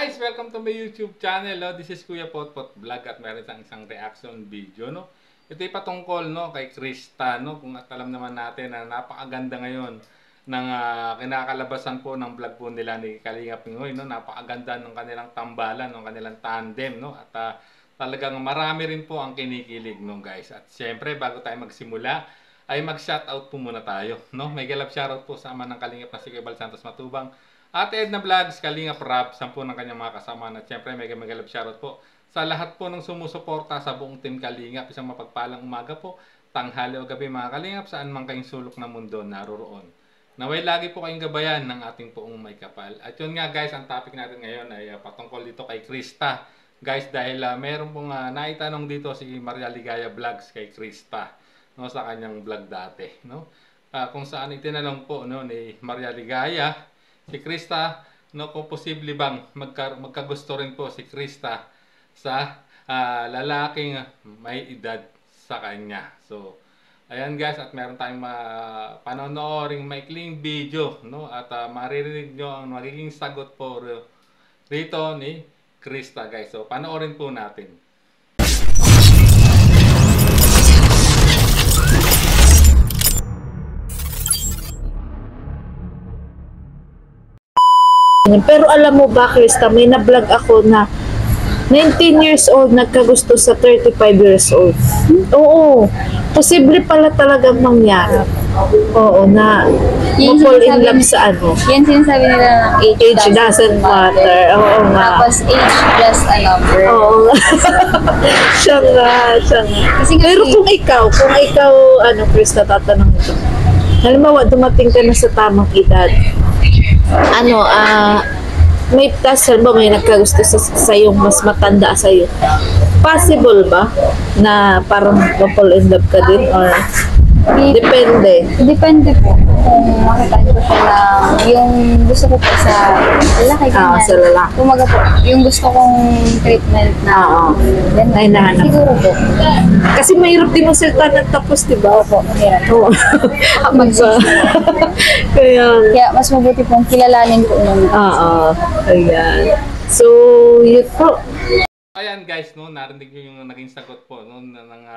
Guys, welcome to my YouTube channel. No? This is Kuya Potpot Vlog at meron isang reaction video. No? Ito ay patungkol kay Krista. No? Kung alam naman natin na napakaganda ngayon ng kinakalabasan po ng vlog po nila ni Kalinga Pingoy. No? Napakaganda ng kanilang tambalan, ng kanilang tandem. No? At talagang marami rin po ang kinikilig, no, guys. At syempre, bago tayo magsimula, ay mag-shoutout po muna tayo. No? May galap shoutout po sa ama ng Kalingap na si Kuya Bal Santos Matubang. Ate Edna Vlogs, Kalingap Rap, 10 ng kanyang mga kasama. At syempre, mega love shoutout po sa lahat po ng sumusuporta sa buong team Kalingap. Isang mapagpalang umaga po, tanghali o gabi mga Kalingap, saan man kayong sulok ng mundo naroroon. Naway lagi po kayong gabayan ng ating poong may kapal. At yun nga guys, ang topic natin ngayon ay patungkol dito kay Krista. Guys, dahil meron pong naitanong dito si Maria Ligaya Vlogs kay Krista, no, sa kanyang vlog dati. No? Kung saan itinanong po, no, ni Maria Ligaya si Krista, no, kung posible bang magkagusto rin po si Krista sa lalaking may edad sa kanya. So, ayan guys, at meron tayong panonooring maikling video, no, at maririnig nyo ang magiging sagot po rito ni Krista, guys. So, panoorin po natin. Pero alam mo ba, Krista, may na-vlog ako na 19 years old nagkagusto sa 35 years old. Oo. Posible pala talagang mangyari. Oo, na ma-fall in love sa ano. Yan sinasabi nila ng Age doesn't matter. Oo nga. Tapos age just a number. Oo nga. Siya nga. Pero kung ikaw, ano, Krista, tatanong ito. Halimbawa, dumating ka na sa tamang edad. Ano, may tasal ba, may nagkagusto sa yung mas matanda sa iyo? Possible ba na parang ma-fall in love ka din or depende? Depende po kung makita ko siya na yung gusto ko po sa lalaki. Sa lalaki. Kumaga po, yung gusto kong treatment na Ay, nahanap. siguro po. Kasi mahirap din mo salita ng tapos, di ba? Opo, mahirap. Oo. Kaya, Kaya mas mabuti pong kilalanin ko yun. Ayan. So, yun po. Ayan guys, no, narinig nyo yung naging sagot po, no,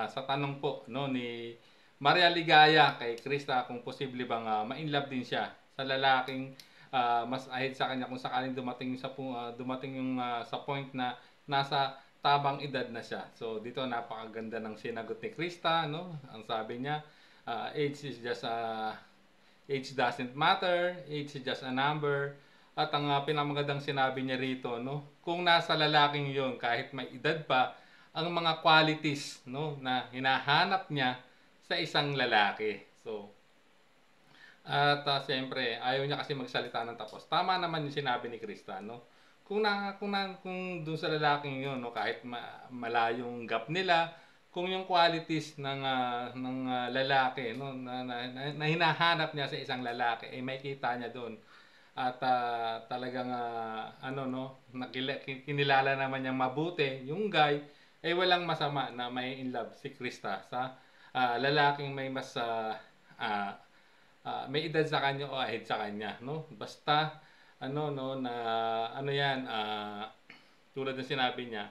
sa tanong po, no, ni Maria Ligaya kay Krista kung posible bang ma-inlove din siya sa lalaking mas ahead sa kanya kung sakaling dumating yung sa point na nasa tabang edad na siya. So dito napakaganda ng sinagot ni Krista, no? Ang sabi niya, age is just age doesn't matter, age is just a number. At ang pinamagandang sinabi niya rito, no, kung nasa lalaking 'yon kahit may edad pa, ang mga qualities, no, na hinahanap niya sa isang lalaki. So, at siyempre, ayaw niya kasi magsalita ng tapos. Tama naman yung sinabi ni Krista, no? Kung doon sa lalaking 'yon, no, kahit malayong gap nila, kung yung qualities ng lalaki, no, na hinahanap niya sa isang lalaki, ay makikita niya doon. At talagang ano, no, kinilala naman niyang mabuti yung guy, ay walang masama na may in love si Krista sa lalaking may mas may edad sa kanya o ahead sa kanya, no? Basta ano, no, na ano yan, tulad ng sinabi niya,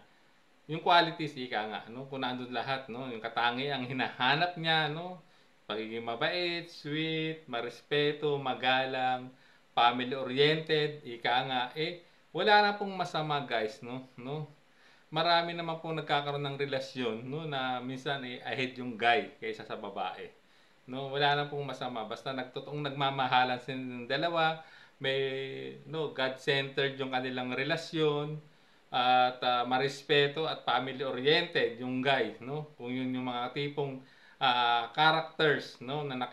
yung qualities, ika nga, no, kung nandun lahat, no, yung katangiang hinahanap niya, no, pagiging mabait, sweet, marespeto, magalang, family-oriented, ika nga, wala na pong masama guys, no? Marami naman pong nagkakaroon ng relasyon, no, na minsan ahead yung guy kaysa sa babae. No, wala na pong masama, basta nagmamahalan silang dalawa, may no, God-centered yung kanilang relasyon, at marespeto at family-oriented yung guy, no? Kung yun yung mga tipong characters, no, na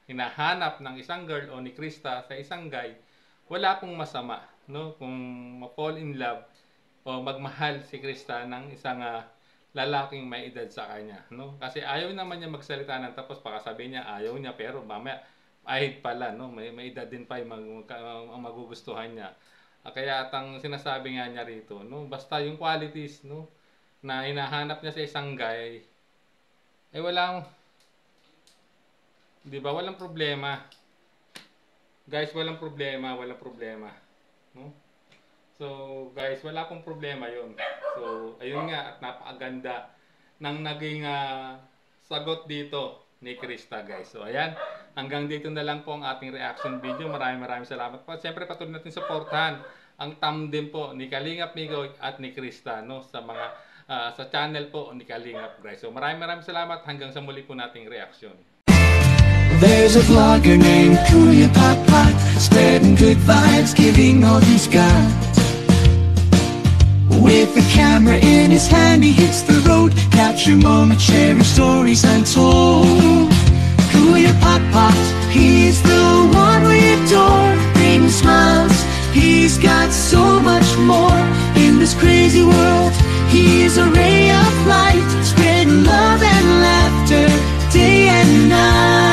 hinahanap ng isang girl o ni Krista sa isang guy, wala pong masama, no, kung ma-fall in love o magmahal si Krista ng isang lalaking may edad sa kanya, no? Kasi ayaw naman niya magsalita ng tapos, baka sabihin niya ayaw niya pero mamaya ahit pala, no, may edad din pa yung magugustuhan niya. Kaya at ang sinasabi nga niya rito, no, basta yung qualities, no, na hinahanap niya sa isang guy, walang, di ba, walang problema. Guys, walang problema, no? So guys, wala pong problema yun. So ayun nga, at napakaganda ng naging sagot dito ni Krista guys. So ayan, hanggang dito na lang po ang ating reaction video. Maraming salamat po. At syempre patuloy natin supportahan ang tandem po ni Kalingap Migoy at ni Krista, no, sa mga sa channel po ni Kalingap guys. So maraming salamat, hanggang sa muli po nating reaction. There's a vlogger named Kuya Papa, spreading good vibes, giving all he's got. With the camera in his hand, he hits the road, capture moments, sharing stories untold. Kuya Papa, he's the one we adore, bringing smiles, he's got so much more. In this crazy world, he is a ray of light, spreading love and laughter, day and night.